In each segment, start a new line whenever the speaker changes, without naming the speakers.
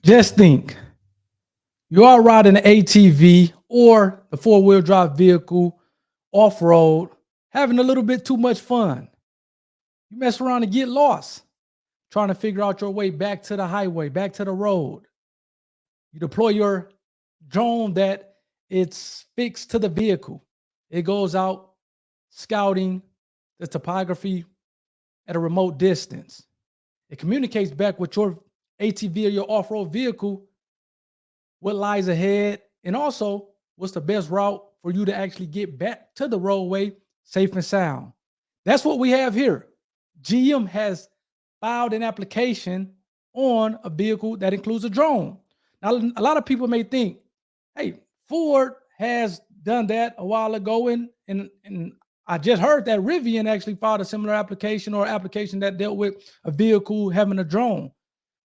Just think, you are riding an ATV or the four-wheel drive vehicle off road, having a little bit too much fun. You mess around and get lost, trying to figure out your way back to the highway, back to the road. You deploy your drone that it's fixed to the vehicle. It goes out scouting the topography at a remote distance. It communicates back with your ATV or your off-road vehicle what lies ahead, and also what's the best route for you to actually get back to the roadway safe and sound. That's what we have here. GM has filed an application on a vehicle that includes a drone. Now, a lot of people may think, hey, Ford has done that a while ago, and I just heard that Rivian actually filed a similar application or application that dealt with a vehicle having a drone.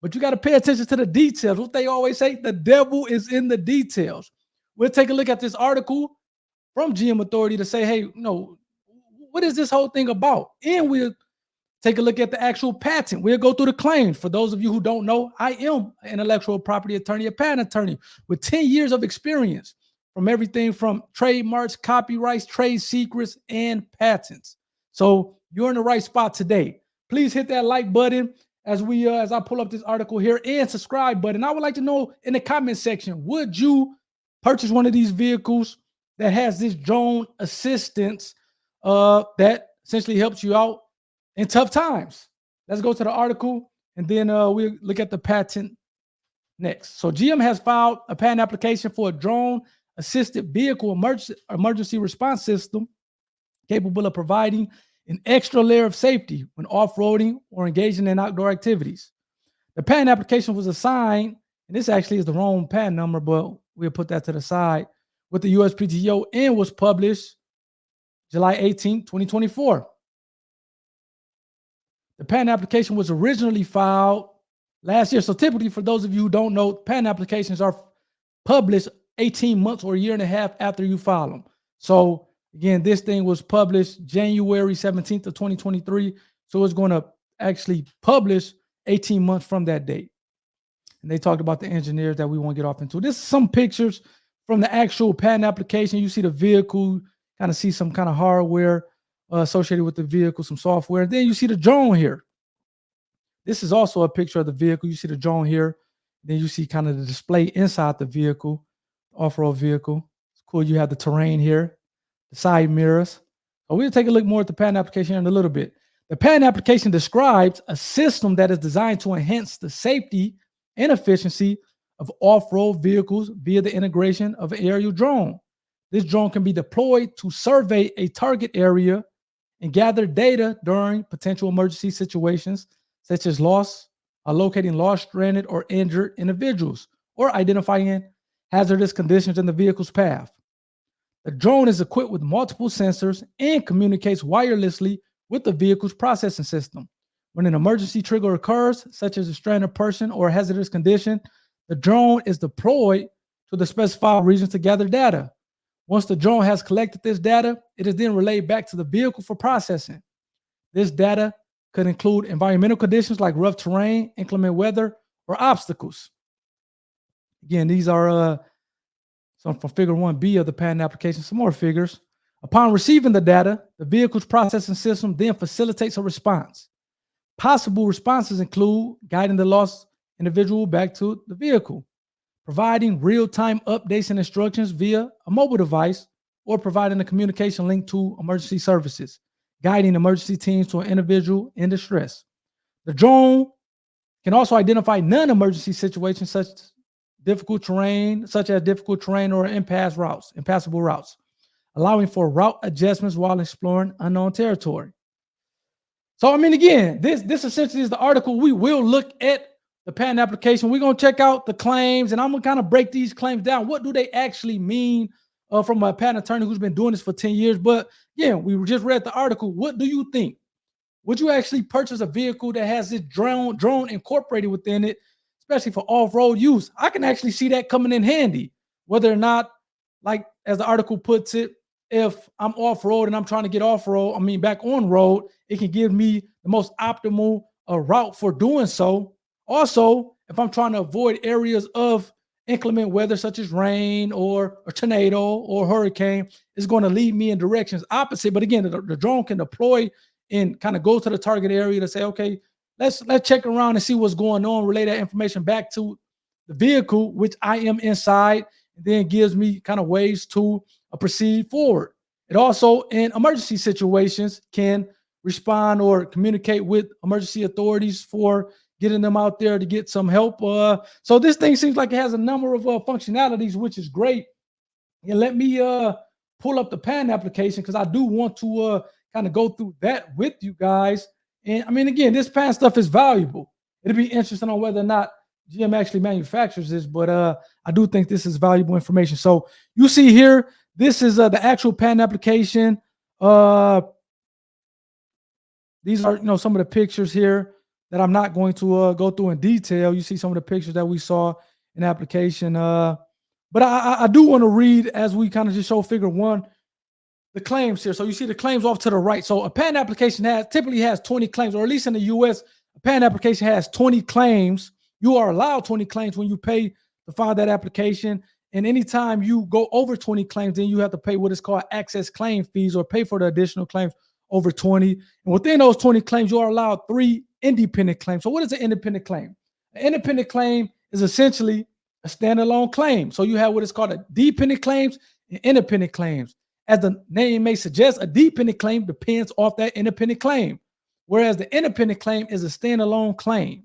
But you got to pay attention to the details. What they always say, the devil is in the details. We'll take a look at this article from GM Authority to say, hey, what is this whole thing about? And we'll take a look at the actual patent. We'll go through the claims. For those of you who don't know, I am an intellectual property attorney, a patent attorney with 10 years of experience from everything from trademarks, copyrights, trade secrets, and patents. So you're in the right spot today. Please hit that like button as I pull up this article here, and subscribe button. I would like to know in the comment section, would you purchase one of these vehicles that has this drone assistance that essentially helps you out in tough times? Let's go to the article, and then we'll look at the patent next. So GM has filed a patent application for a drone assisted vehicle emergency response system capable of providing an extra layer of safety when off-roading or engaging in outdoor activities. The patent application was assigned, and this actually is the wrong patent number, but we'll put that to the side, with the USPTO, and was published July 18, 2024. The patent application was originally filed last year. So typically, for those of you who don't know, patent applications are published 18 months or a year and a half after you file them. So again, this thing was published January 17th of 2023. So it's going to actually publish 18 months from that date. And they talked about the engineers that we won't get off into. This is some pictures from the actual patent application. You see the vehicle, kind of see some kind of hardware associated with the vehicle, some software. And then you see the drone here. This is also a picture of the vehicle. You see the drone here. Then you see kind of the display inside the vehicle, off-road vehicle. It's cool. You have the terrain here, the side mirrors. So we'll take a look more at the patent application in a little bit. The patent application describes a system that is designed to enhance the safety and efficiency of off-road vehicles via the integration of an aerial drone. This drone can be deployed to survey a target area and gather data during potential emergency situations, such as locating lost, stranded, or injured individuals, or identifying hazardous conditions in the vehicle's path. The drone is equipped with multiple sensors and communicates wirelessly with the vehicle's processing system. When an emergency trigger occurs, such as a stranded person or a hazardous condition, the drone is deployed to the specified regions to gather data. Once the drone has collected this data, it is then relayed back to the vehicle for processing. This data could include environmental conditions like rough terrain, inclement weather, or obstacles. Again, these are some from figure 1B of the patent application, some more figures. Upon receiving the data, the vehicle's processing system then facilitates a response. Possible responses include guiding the lost individual back to the vehicle, providing real-time updates and instructions via a mobile device, or providing a communication link to emergency services, guiding emergency teams to an individual in distress. The drone can also identify non-emergency situations such as difficult terrain or impassable routes, allowing for route adjustments while exploring unknown territory. So, I mean, again, this essentially is the article. We will look at the patent application. We're going to check out the claims, and I'm going to kind of break these claims down. What do they actually mean from a patent attorney who's been doing this for 10 years? But, yeah, we just read the article. What do you think? Would you actually purchase a vehicle that has this drone incorporated within it, especially for off-road use? I can actually see that coming in handy, whether or not, like as the article puts it, if I'm off-road and I'm trying to get back on road, it can give me the most optimal route for doing so. Also, if I'm trying to avoid areas of inclement weather such as rain or a tornado or hurricane, it's going to lead me in directions opposite. But again, the drone can deploy and kind of go to the target area to say, okay, let's check around and see what's going on, relay that information back to the vehicle, which I am inside, and then gives me kind of ways to proceed forward. It also, in emergency situations, can respond or communicate with emergency authorities for getting them out there to get some help. So this thing seems like it has a number of functionalities, which is great. And let me pull up the PAN application because I do want to kind of go through that with you guys. And I mean, again, this PAN stuff is valuable. It'll be interesting on whether or not GM actually manufactures this, but I do think this is valuable information. So you see here, this is the actual PAN application. These are, some of the pictures here that I'm not going to go through in detail. You see some of the pictures that we saw in application. But I do want to read, as we kind of just show figure one, the claims here. So you see the claims off to the right. So a PAN application typically has 20 claims, or at least in the US, a PAN application has 20 claims. You are allowed 20 claims when you pay to file that application. And anytime you go over 20 claims, then you have to pay what is called access claim fees, or pay for the additional claims over 20. And within those 20 claims, you are allowed 3 independent claims. So what is an independent claim? An independent claim is essentially a standalone claim. So you have what is called a dependent claims and independent claims. As the name may suggest, a dependent claim depends off that independent claim, whereas the independent claim is a standalone claim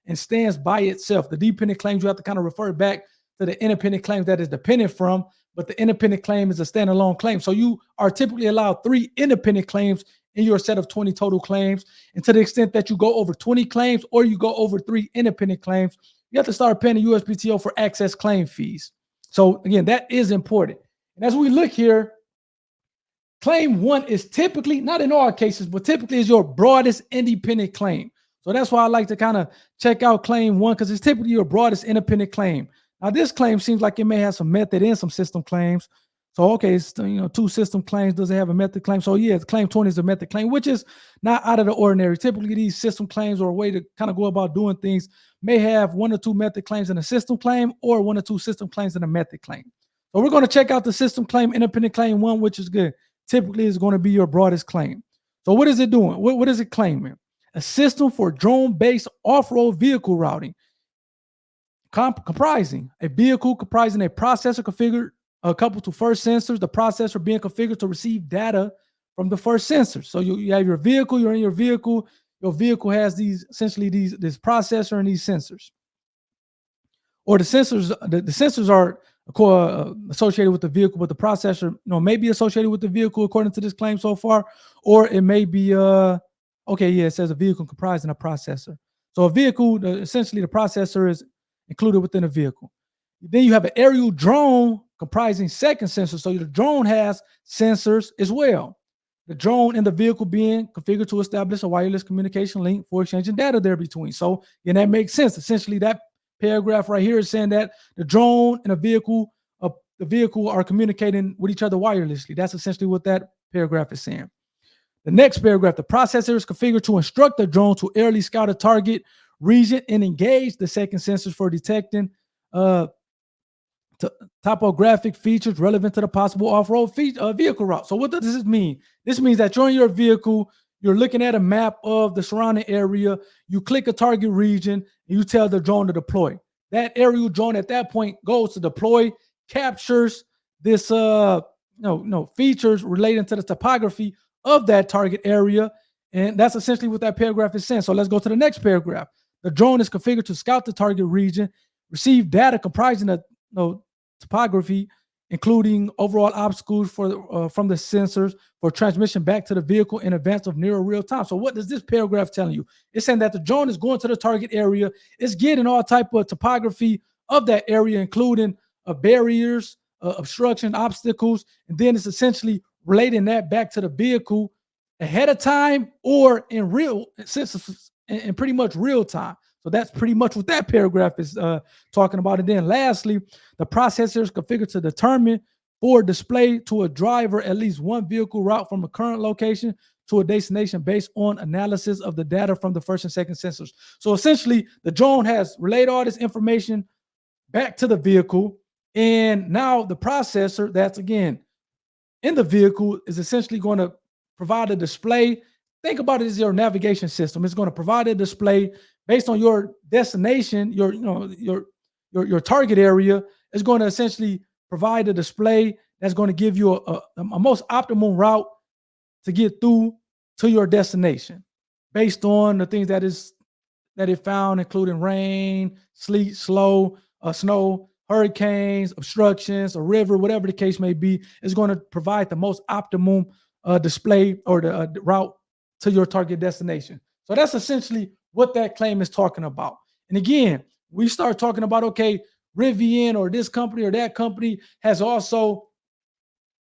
and stands by itself. The dependent claims, you have to kind of refer back to the independent claims that is dependent from, but the independent claim is a standalone claim. So you are typically allowed 3 independent claims in your set of 20 total claims. And to the extent that you go over 20 claims or you go over 3 independent claims, you have to start paying the USPTO for access claim fees. So again, that is important. And as we look here, claim 1 is typically, not in all cases, but typically is your broadest independent claim. So that's why I like to kind of check out claim 1, because it's typically your broadest independent claim. Now, this claim seems like it may have some method and some system claims. So, okay, it's, 2 system claims. Does it have a method claim? So, yeah, claim 20 is a method claim, which is not out of the ordinary. Typically, these system claims, or a way to kind of go about doing things, may have 1 or 2 method claims in a system claim, or 1 or 2 system claims in a method claim. So we're going to check out the system claim, independent claim 1, which is good. Typically, is going to be your broadest claim. So what is it doing? What is it claiming? A system for drone-based off-road vehicle routing, comprising a vehicle comprising a processor configured coupled to first sensors, the processor being configured to receive data from the first sensor. So you have your vehicle, you're in your vehicle has this processor and these sensors. Or the sensors are associated with the vehicle, but the processor may be associated with the vehicle according to this claim so far, or it may be it says a vehicle comprising a processor. So a vehicle, essentially the processor is included within a vehicle. Then you have an aerial drone comprising second sensors. So the drone has sensors as well. The drone and the vehicle being configured to establish a wireless communication link for exchanging data there between. So that makes sense. Essentially, that paragraph right here is saying that the drone and the vehicle are communicating with each other wirelessly. That's essentially what that paragraph is saying. The next paragraph, the processor is configured to instruct the drone to aerially scout a target region and engage the second sensors for detecting topographic features relevant to the possible off-road vehicle route. So what does this mean? This means that you're in your vehicle, you're looking at a map of the surrounding area, you click a target region, and you tell the drone to deploy. That aerial drone at that point goes to deploy, captures this features relating to the topography of that target area. And that's essentially what that paragraph is saying. So let's go to the next paragraph. The drone is configured to scout the target region, receive data comprising of topography, including overall obstacles from the sensors for transmission back to the vehicle in advance of near real time. So what does this paragraph telling you? It's saying that the drone is going to the target area. It's getting all type of topography of that area, including barriers, obstruction, obstacles, and then it's essentially relating that back to the vehicle ahead of time or in pretty much real time. So that's pretty much what that paragraph is talking about. And then lastly, the processor is configured to determine or display to a driver at least one vehicle route from a current location to a destination based on analysis of the data from the first and second sensors. So essentially, the drone has relayed all this information back to the vehicle, and now the processor that's again in the vehicle is essentially going to provide a display. Think about it as your navigation system. It's going to provide a display based on your destination, your target area. Is going to essentially provide a display that's going to give you a most optimal route to get through to your destination based on the things that it found, including rain, sleet, snow, hurricanes, obstructions, a river, whatever the case may be. Is going to provide the most optimum display or the route to your target destination. So that's essentially what that claim is talking about. And again, we start talking about, okay, Rivian or this company or that company has also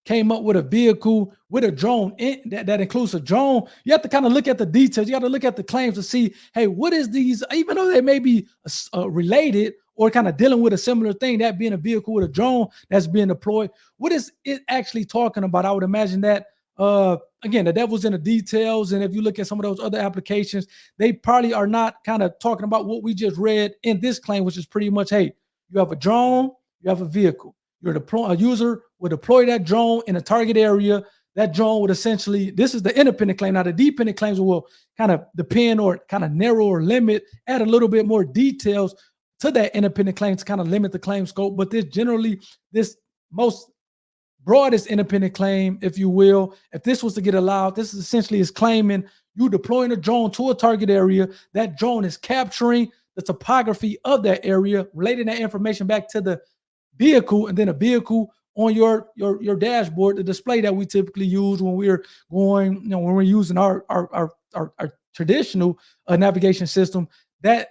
came up with a vehicle with a drone that includes a drone. You have to kind of look at the details. You got to look at the claims to see, hey, what is these, even though they may be related or kind of dealing with a similar thing, that being a vehicle with a drone that's being deployed, what is it actually talking about? I would imagine that, again, the devil's in the details. And if you look at some of those other applications, they probably are not kind of talking about what we just read in this claim, which is pretty much, hey, you have a drone, you have a vehicle. A user would deploy that drone in a target area. That drone would essentially, this is the independent claim. Now, the dependent claims will kind of depend or kind of narrow or limit, add a little bit more details to that independent claim to kind of limit the claim scope. But this most broadest independent claim, if you will, if this was to get allowed, this is essentially is claiming you deploying a drone to a target area. That drone is capturing the topography of that area, relating that information back to the vehicle, and then a vehicle on your dashboard, the display that we typically use when we're going, when we're using our traditional navigation system. That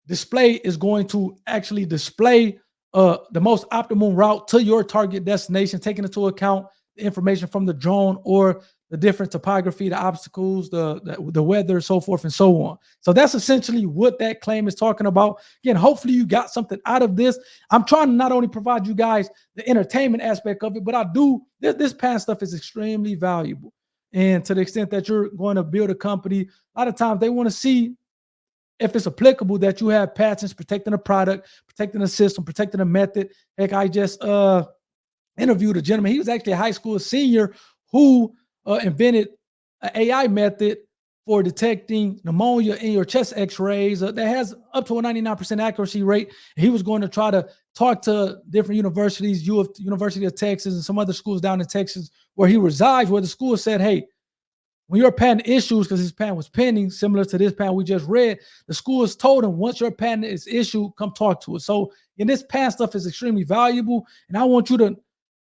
display is going to actually display the most optimal route to your target destination, taking into account the information from the drone or the different topography, the obstacles, the weather, so forth and so on. So that's essentially what that claim is talking about. Again, hopefully you got something out of this. I'm trying to not only provide you guys the entertainment aspect of it, but this patent stuff is extremely valuable. And to the extent that you're going to build a company, a lot of times they want to see if it's applicable that you have patents protecting a product, protecting a system, protecting a method. Heck, I just interviewed a gentleman. He was actually a high school senior who invented an AI method for detecting pneumonia in your chest x-rays that has up to a 99% accuracy rate. He was going to try to talk to different universities, University of Texas and some other schools down in Texas where he resides, where the school said, hey, when your patent issues, because his patent was pending, similar to this patent we just read, the school has told him, once your patent is issued, come talk to us. So in this patent stuff is extremely valuable. And I want you to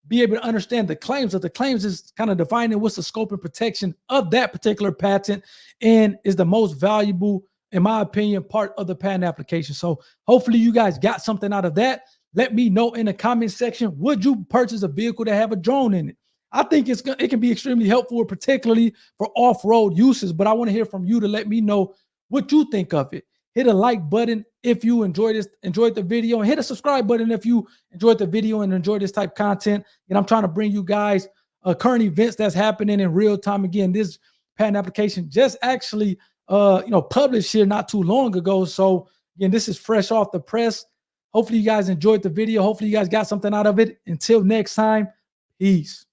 be able to understand the claims. That the claims is kind of defining what's the scope and protection of that particular patent, and is the most valuable, in my opinion, part of the patent application. So hopefully you guys got something out of that. Let me know in the comment section, would you purchase a vehicle that have a drone in it? I think it can be extremely helpful, particularly for off-road uses, but I want to hear from you to let me know what you think of it. Hit a like button if you enjoyed the video, and hit a subscribe button if you enjoyed the video and enjoyed this type of content. And I'm trying to bring you guys current events that's happening in real time. Again, this patent application just actually published here not too long ago. So again, this is fresh off the press. Hopefully you guys enjoyed the video. Hopefully you guys got something out of it. Until next time, peace.